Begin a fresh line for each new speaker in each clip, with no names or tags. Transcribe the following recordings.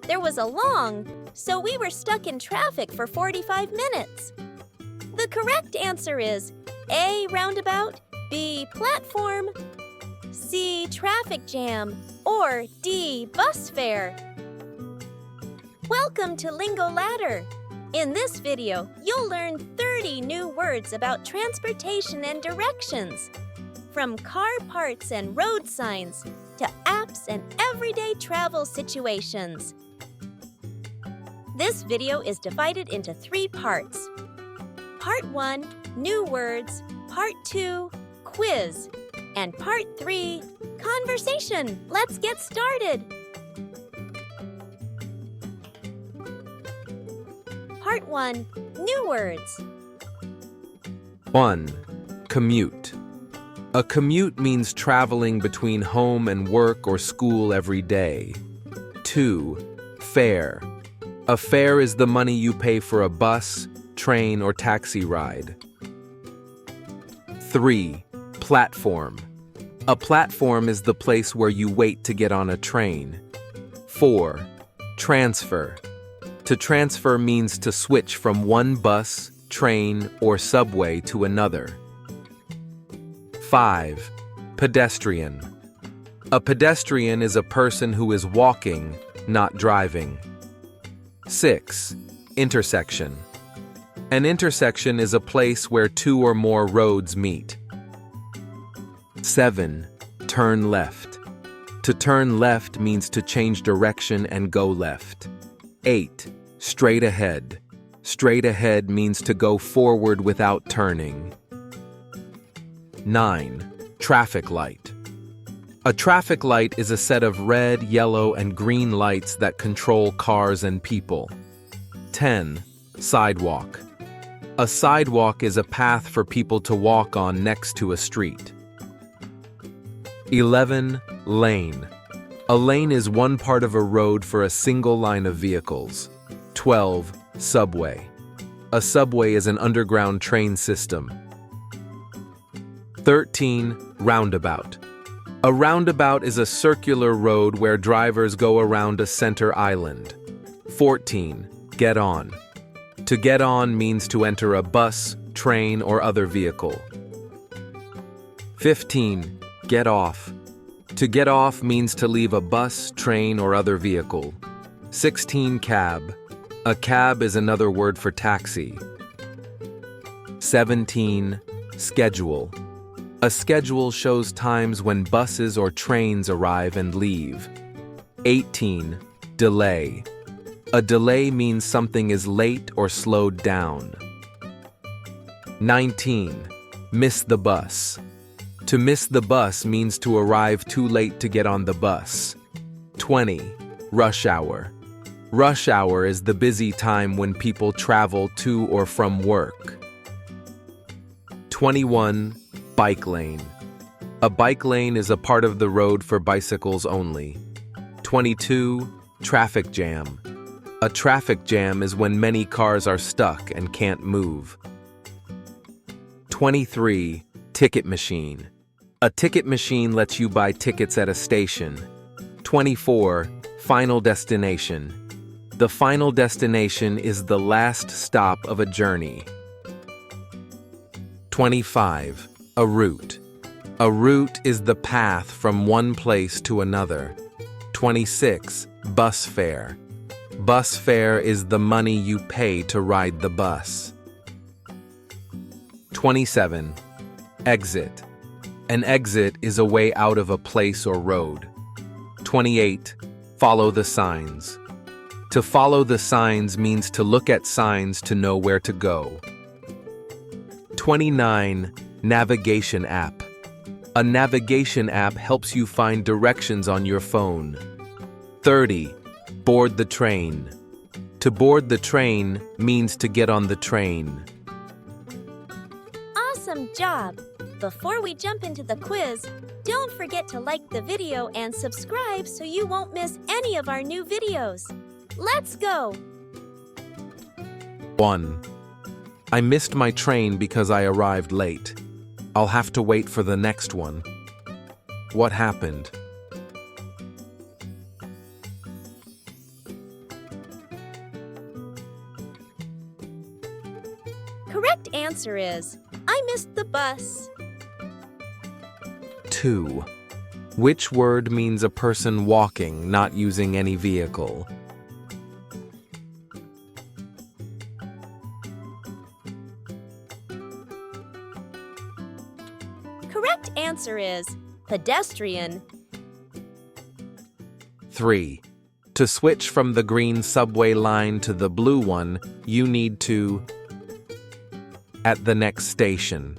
There was a long, so we were stuck in traffic for 45 minutes. The correct answer is A, roundabout, B, platform, C, traffic jam, or D, bus fare. Welcome to Lingo Ladder. In this video, you'll learn 30 new words about transportation and directions, from car parts and road signs to apps and everyday travel situations. This video is divided into 3 parts. Part 1, new words. Part 2, quiz. And Part 3, conversation. Let's get started. Part 1, new words.
1. Commute. A commute means traveling between home and work or school every day. 2. Fare. A fare is the money you pay for a bus, train, or taxi ride. 3. Platform. A platform is the place where you wait to get on a train. 4. Transfer. To transfer means to switch from one bus, train, or subway to another. 5. Pedestrian. A pedestrian is a person who is walking, not driving. 6. Intersection. An intersection is a place where 2 or more roads meet. 7. Turn left. To turn left means to change direction and go left. 8. Straight ahead. Straight ahead means to go forward without turning. 9. Traffic light. A traffic light is a set of red, yellow, and green lights that control cars and people. 10. Sidewalk. A sidewalk is a path for people to walk on next to a street. 11. Lane. A lane is one part of a road for a single line of vehicles. 12. Subway. A subway is an underground train system. 13. Roundabout. A roundabout is a circular road where drivers go around a center island. 14. Get on. To get on means to enter a bus, train, or other vehicle. 15. Get off. To get off means to leave a bus, train, or other vehicle. 16. Cab. A cab is another word for taxi. 17. Schedule. A schedule shows times when buses or trains arrive and leave. 18. Delay. A delay means something is late or slowed down. 19. Miss the bus. To miss the bus means to arrive too late to get on the bus. 20. Rush hour. Rush hour is the busy time when people travel to or from work. 21. Bike lane. A bike lane is a part of the road for bicycles only. 22. Traffic jam. A traffic jam is when many cars are stuck and can't move. 23. Ticket machine. A ticket machine lets you buy tickets at a station. 24. Final destination. The final destination is the last stop of a journey. 25. A route. A route is the path from one place to another. 26. Bus fare. Bus fare is the money you pay to ride the bus. 27. Exit. An exit is a way out of a place or road. 28. Follow the signs. To follow the signs means to look at signs to know where to go. 29. Navigation app. A navigation app helps you find directions on your phone. 30. Board the train. To board the train means to get on the train.
Awesome job! Before we jump into the quiz, don't forget to like the video and subscribe so you won't miss any of our new videos. Let's go!
1. I missed my train because I arrived late. I'll have to wait for the next one. What happened?
correct answer is, I missed the bus.
2. Which word means a person walking, not using any vehicle?
Correct answer is pedestrian.
3. To switch from the green subway line to the blue one, you need to at the next station.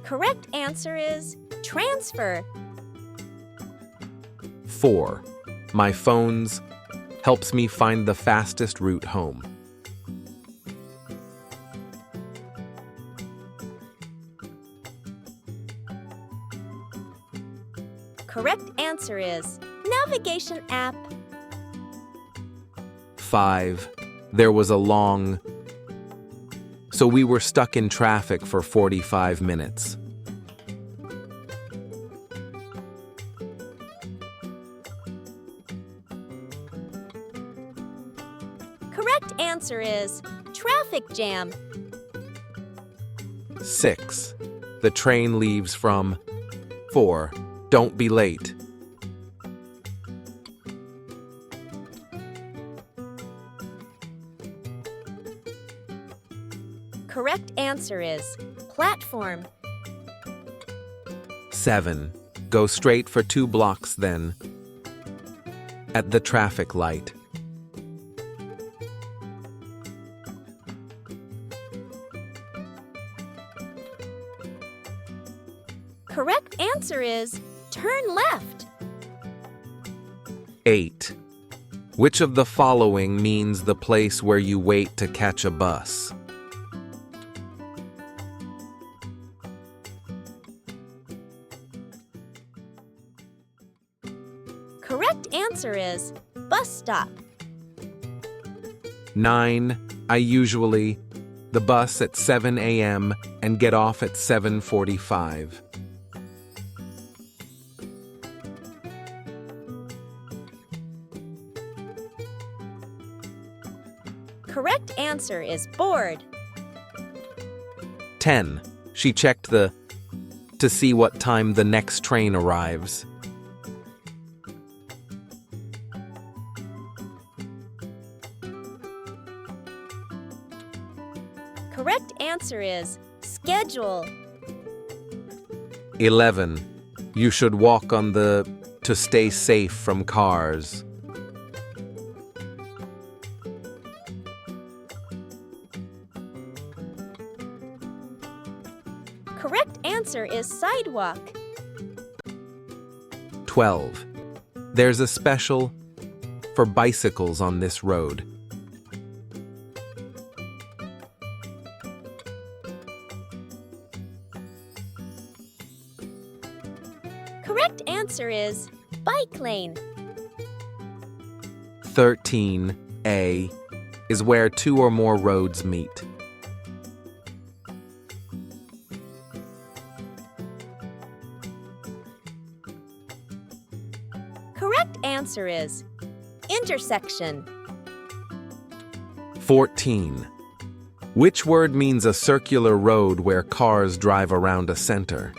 Correct answer is transfer.
4. My phone's helps me find the fastest route home.
Correct answer is navigation app.
5. There was a long, so we were stuck in traffic for 45 minutes.
Correct answer is traffic jam.
6. The train leaves from 4. Don't be late.
Correct answer is platform.
7. Go straight for 2 blocks then. At the traffic light.
Correct answer is turn left.
8. Which of the following means the place where you wait to catch a bus?
Correct answer is bus stop.
9. I usually the bus at 7 a.m. and get off at 7:45.
Correct answer is board.
10. She checked to see what time the next train arrives.
Correct answer is schedule.
11. You should walk on the to stay safe from cars.
Correct answer is sidewalk.
12. There's a special for bicycles on this road.
Correct answer is bike lane.
13. A is where 2 or more roads meet.
Correct answer is intersection.
14. Which word means a circular road where cars drive around a center?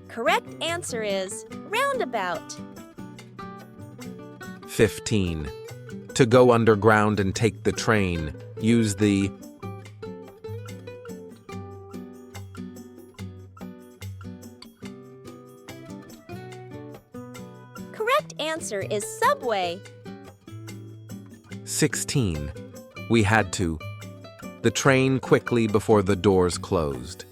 Correct answer is roundabout.
15. To go underground and take the train, use the
Correct answer is subway.
16. We had to the train quickly before the doors closed.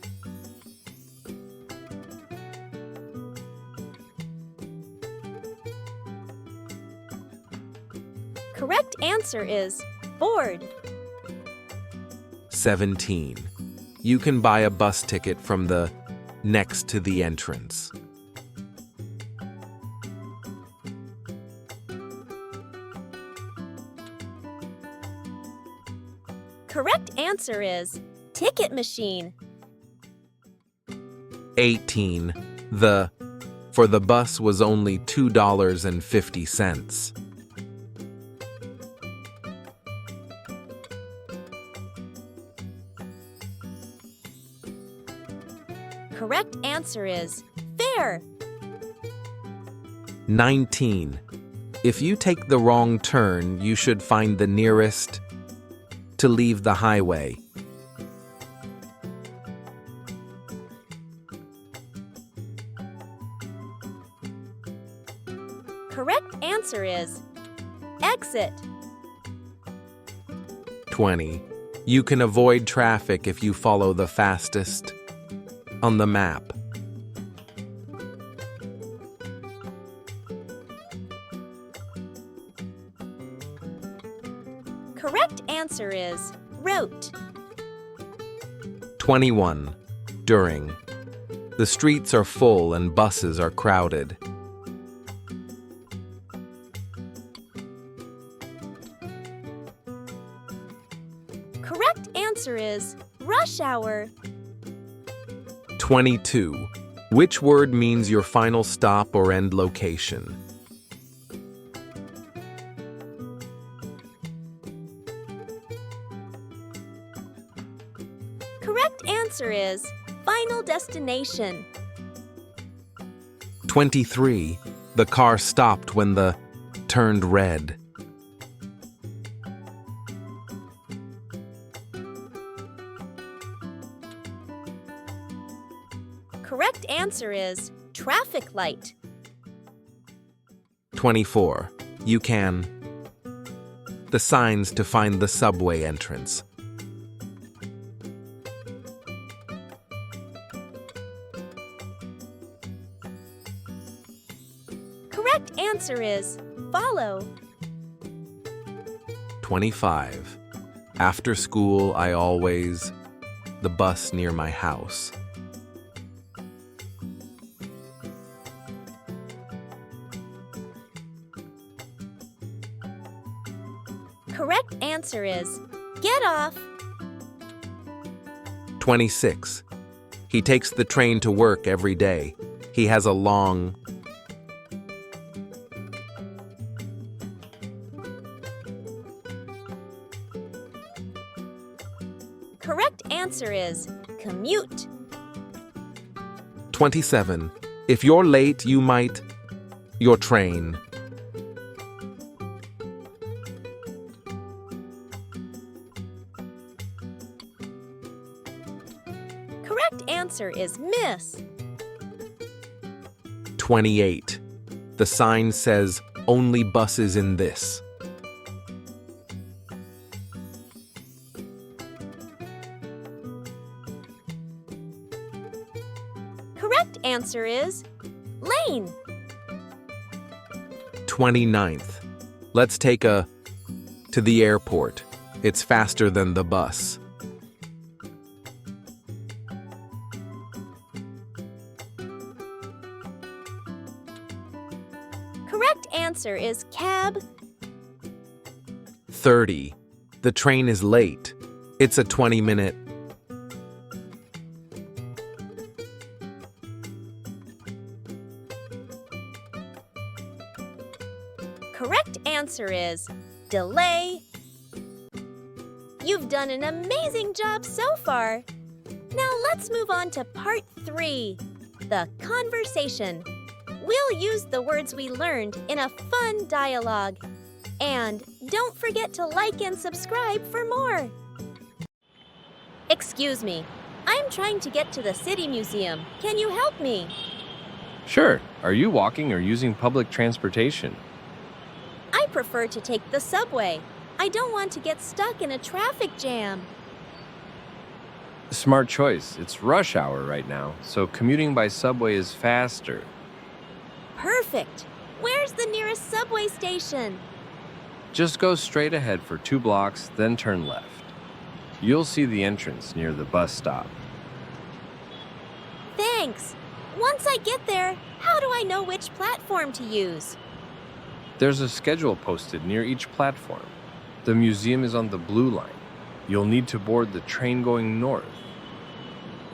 Correct answer is board.
17. You can buy a bus ticket from the next to the entrance.
correct answer is ticket machine.
18. For the bus was only $2.50.
Correct answer is fare.
19. If you take the wrong turn, you should find the nearest to leave the highway.
Correct answer is exit.
20. You can avoid traffic if you follow the fastest on the map.
Correct answer is route.
21. During. The streets are full and buses are crowded.
Correct answer is rush hour.
22. Which word means your final stop or end location?
Correct answer is final destination.
23. The car stopped when the turned red.
Correct answer is traffic light.
24. You can. The signs to find the subway entrance.
Correct answer is follow.
25. After school, I always the bus near my house.
Correct answer is get off.
26. He takes the train to work every day. He has a long.
Correct answer is commute.
27. If you're late, you might your train.
Correct answer is miss.
28. The sign says only buses in this.
Correct answer is lane.
29th. Let's take a to the airport. It's faster than the bus.
Correct answer is cab.
30. The train is late. It's a 20-minute.
Correct answer is delay. You've done an amazing job so far. Now let's move on to part 3, the conversation. We'll use the words we learned in a fun dialogue. And don't forget to like and subscribe for more. Excuse me, I'm trying to get to the City Museum. Can you help me?
Sure. Are you walking or using public transportation?
I prefer to take the subway. I don't want to get stuck in a traffic jam.
Smart choice. It's rush hour right now, so commuting by subway is faster.
Perfect. Where's the nearest subway station?
Just go straight ahead for 2 blocks, then turn left. You'll see the entrance near the bus stop.
Thanks. Once I get there, how do I know which platform to use?
There's a schedule posted near each platform. The museum is on the blue line. You'll need to board the train going north.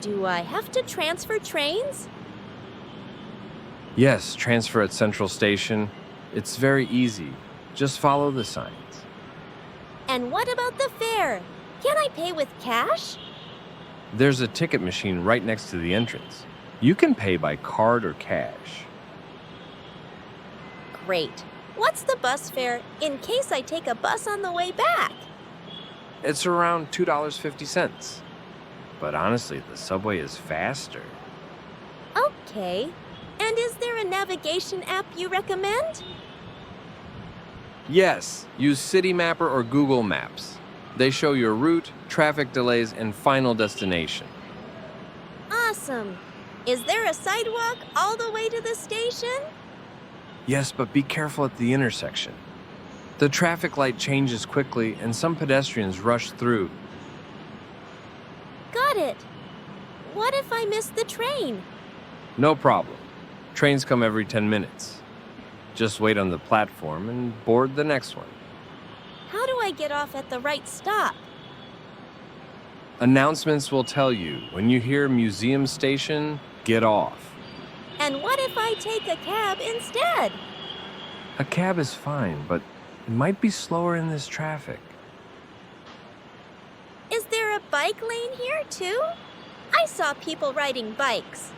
Do I have to transfer trains?
Yes, transfer at Central Station. It's very easy. Just follow the signs.
And what about the fare? Can I pay with cash?
There's a ticket machine right next to the entrance. You can pay by card or cash.
Great. What's the bus fare in case I take a bus on the way back?
It's around $2.50. But honestly, the subway is faster.
Okay. And is there a navigation app you recommend?
Yes, use Citymapper or Google Maps. They show your route, traffic delays, and final destination.
Awesome. Is there a sidewalk all the way to the station?
Yes, but be careful at the intersection. The traffic light changes quickly and some pedestrians rush through.
Got it. What if I miss the train?
No problem. Trains come every 10 minutes. Just wait on the platform and board the next one.
How do I get off at the right stop?
Announcements will tell you when you hear Museum Station, get off.
And what if I take a cab instead?
A cab is fine, but it might be slower in this traffic.
Is there a bike lane here too? I saw people riding bikes.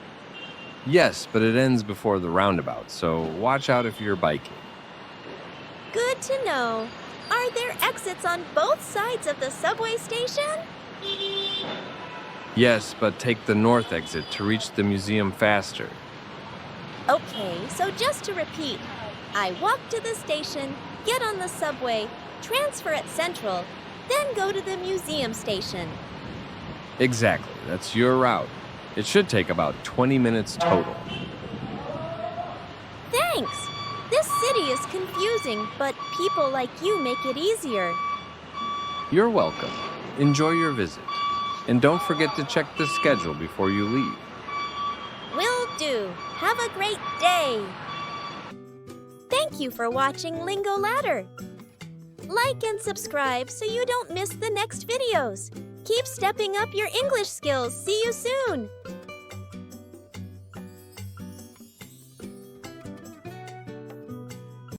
Yes, but it ends before the roundabout, so watch out if you're biking.
Good to know. Are there exits on both sides of the subway station?
Yes, but take the north exit to reach the museum faster.
Okay, so just to repeat, I walk to the station, get on the subway, transfer at Central, then go to the museum station.
Exactly, that's your route. It should take about 20 minutes total.
Thanks! This city is confusing, but people like you make it easier.
You're welcome. Enjoy your visit. And don't forget to check the schedule before you leave.
Will do. Have a great day. Thank you for watching Lingo Ladder. Like and subscribe so you don't miss the next videos. Keep stepping up your English skills. See you soon.